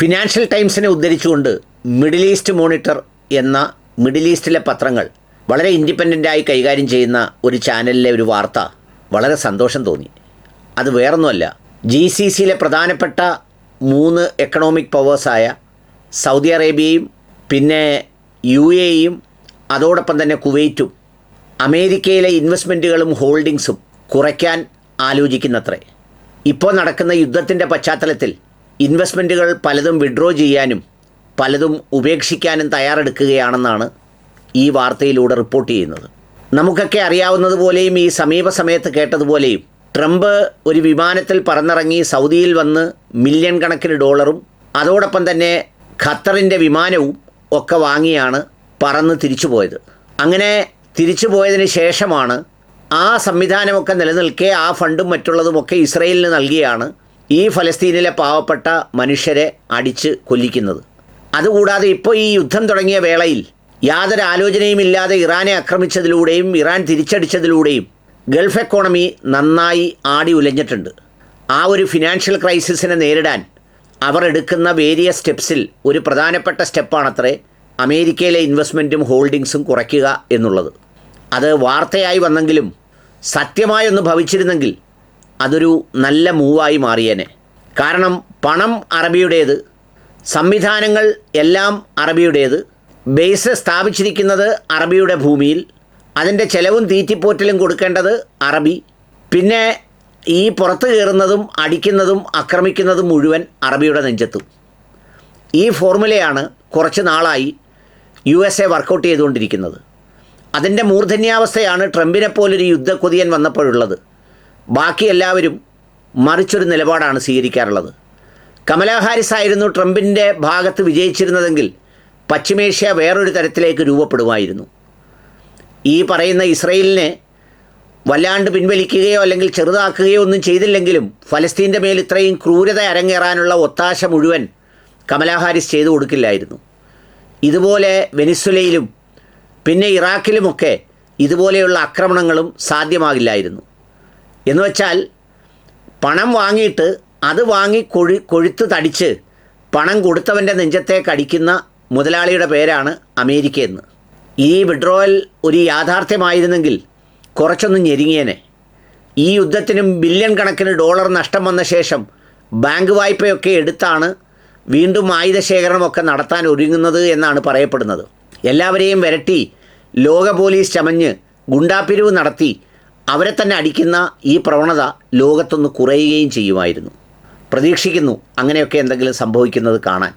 Financial ടൈംസിനെ ഉദ്ധരിച്ചുകൊണ്ട് middle east monitor എന്ന middle ഈസ്റ്റിലെ പത്രങ്ങൾ വളരെ ഇൻഡിപെൻഡൻ്റായി കൈകാര്യം ചെയ്യുന്ന ഒരു ചാനലിലെ ഒരു വാർത്ത വളരെ സന്തോഷം തോന്നി. അത് വേറൊന്നുമല്ല, GCCയിലെ പ്രധാനപ്പെട്ട 3 എക്കണോമിക് പവേഴ്സായ സൗദി അറേബ്യയും പിന്നെ UAEയും അതോടൊപ്പം തന്നെ കുവൈറ്റും അമേരിക്കയിലെ ഇൻവെസ്റ്റ്മെൻറ്റുകളും ഹോൾഡിങ്സും കുറയ്ക്കാൻ ആലോചിക്കുന്നത്രേ. ഇപ്പോൾ നടക്കുന്ന യുദ്ധത്തിൻ്റെ പശ്ചാത്തലത്തിൽ ഇൻവെസ്റ്റ്മെൻറ്റുകൾ പലതും വിഡ്രോ ചെയ്യാനും പലതും ഉപേക്ഷിക്കാനും തയ്യാറെടുക്കുകയാണെന്നാണ് ഈ വാർത്തയിലൂടെ റിപ്പോർട്ട് ചെയ്യുന്നത്. നമുക്കൊക്കെ അറിയാവുന്നതുപോലെയും ഈ സമീപ സമയത്ത് കേട്ടതുപോലെയും ട്രംപ് ഒരു വിമാനത്തിൽ പറന്നിറങ്ങി സൗദിയിൽ വന്ന് മില്യൺ കണക്കിന് ഡോളറും അതോടൊപ്പം തന്നെ ഖത്തറിൻ്റെ വിമാനവും ഒക്കെ വാങ്ങിയാണ് പറന്ന് തിരിച്ചു പോയത്. അങ്ങനെ തിരിച്ചു പോയതിന് ശേഷമാണ് ആ സംവിധാനമൊക്കെ നിലനിൽക്കെ ആ ഫണ്ടും മറ്റുള്ളതുമൊക്കെ ഇസ്രയേലിന് നൽകിയാണ് ഈ ഫലസ്തീനിലെ പാവപ്പെട്ട മനുഷ്യരെ അടിച്ച് കൊല്ലിക്കുന്നത്. അതുകൂടാതെ ഇപ്പോൾ ഈ യുദ്ധം തുടങ്ങിയ വേളയിൽ യാതൊരു ആലോചനയുമില്ലാതെ ഇറാനെ ആക്രമിച്ചതിലൂടെയും ഇറാൻ തിരിച്ചടിച്ചതിലൂടെയും ഗൾഫ് എക്കോണമി നന്നായി ആടി ഉലഞ്ഞിട്ടുണ്ട്. ആ ഒരു ഫിനാൻഷ്യൽ ക്രൈസിസിനെ നേരിടാൻ അവർ എടുക്കുന്ന വേരിയസ് സ്റ്റെപ്സിൽ ഒരു പ്രധാനപ്പെട്ട സ്റ്റെപ്പാണത്രേ അമേരിക്കയിലെ ഇൻവെസ്റ്റ്മെൻറ്റും ഹോൾഡിങ്സും കുറയ്ക്കുക എന്നുള്ളത്. അത് വാർത്തയായി വന്നെങ്കിലും സത്യമായൊന്ന് ഭവിച്ചിരുന്നെങ്കിൽ അതൊരു നല്ല മൂവായി മാറിയേനെ. കാരണം പണം അറബിയുടേത്, സംവിധാനങ്ങൾ എല്ലാം അറബിയുടേത്, ബേസ് സ്ഥാപിച്ചിരിക്കുന്നത് അറബിയുടെ ഭൂമിയിൽ, അതിൻ്റെ ചെലവും തീറ്റിപ്പോറ്റലും കൊടുക്കേണ്ടത് അറബി, പിന്നെ ഈ പുറത്ത് കയറുന്നതും അടിക്കുന്നതും ആക്രമിക്കുന്നതും മുഴുവൻ അറബിയുടെ നെഞ്ചത്തും. ഈ ഫോർമുലയാണ് കുറച്ച് നാളായി USA വർക്കൗട്ട് ചെയ്തുകൊണ്ടിരിക്കുന്നത്. അതിൻ്റെ മൂർധന്യാവസ്ഥയാണ് ട്രംപിനെ പോലൊരു യുദ്ധക്കൊതിയൻ വന്നപ്പോഴുള്ളത്. ബാക്കി എല്ലാവരും മറിച്ചൊരു നിലപാടാണ് സ്വീകരിക്കാറുള്ളത്. കമലാ ഹാരിസ് ആയിരുന്നു ട്രംപിൻ്റെ ഭാഗത്ത് വിജയിച്ചിരുന്നതെങ്കിൽ പശ്ചിമേഷ്യ വേറൊരു തരത്തിലേക്ക് രൂപപ്പെടുമായിരുന്നു. ഈ പറയുന്ന ഇസ്രയേലിനെ വല്ലാണ്ട് പിൻവലിക്കുകയോ അല്ലെങ്കിൽ ചെറുതാക്കുകയോ ഒന്നും ചെയ്തില്ലെങ്കിലും ഫലസ്തീൻ്റെ മേൽ ഇത്രയും ക്രൂരത അരങ്ങേറാനുള്ള ഒത്താശ മുഴുവൻ കമലാ ഹാരിസ് ചെയ്തു കൊടുക്കില്ലായിരുന്നു. ഇതുപോലെ വെനിസ്വലയിലും പിന്നെ ഇറാഖിലുമൊക്കെ ഇതുപോലെയുള്ള ആക്രമണങ്ങളും സാധ്യമാകില്ലായിരുന്നു. എന്നുവെച്ചാൽ പണം വാങ്ങിയിട്ട് അത് വാങ്ങി കൊഴുത്ത് തടിച്ച് പണം കൊടുത്തവൻ്റെ നെഞ്ചത്തേക്ക് അടിക്കുന്ന മുതലാളിയുടെ പേരാണ് അമേരിക്കയെന്ന്. ഈ വിഡ്രോവൽ ഒരു യാഥാർത്ഥ്യമായിരുന്നെങ്കിൽ കുറച്ചൊന്ന് ഞെരുങ്ങിയേനെ. ഈ യുദ്ധത്തിനും ബില്യൺ കണക്കിന് ഡോളർ നഷ്ടം വന്ന ശേഷം ബാങ്ക് വായ്പയൊക്കെ എടുത്താണ് വീണ്ടും ആയുധശേഖരണമൊക്കെ നടത്താൻ ഒരുങ്ങുന്നത് എന്നാണ് പറയപ്പെടുന്നത്. എല്ലാവരെയും വിരട്ടി ലോക പോലീസ് ചമഞ്ഞ് ഗുണ്ടാപ്പിരിവ് നടത്തി അവരെ തന്നെ അടിക്കുന്ന ഈ പ്രവണത ലോകത്തൊന്ന് കുറയുകയും ചെയ്യുമായിരുന്നു. പ്രതീക്ഷിക്കുന്നു അങ്ങനെയൊക്കെ എന്തെങ്കിലും സംഭവിക്കുന്നത് കാണാൻ.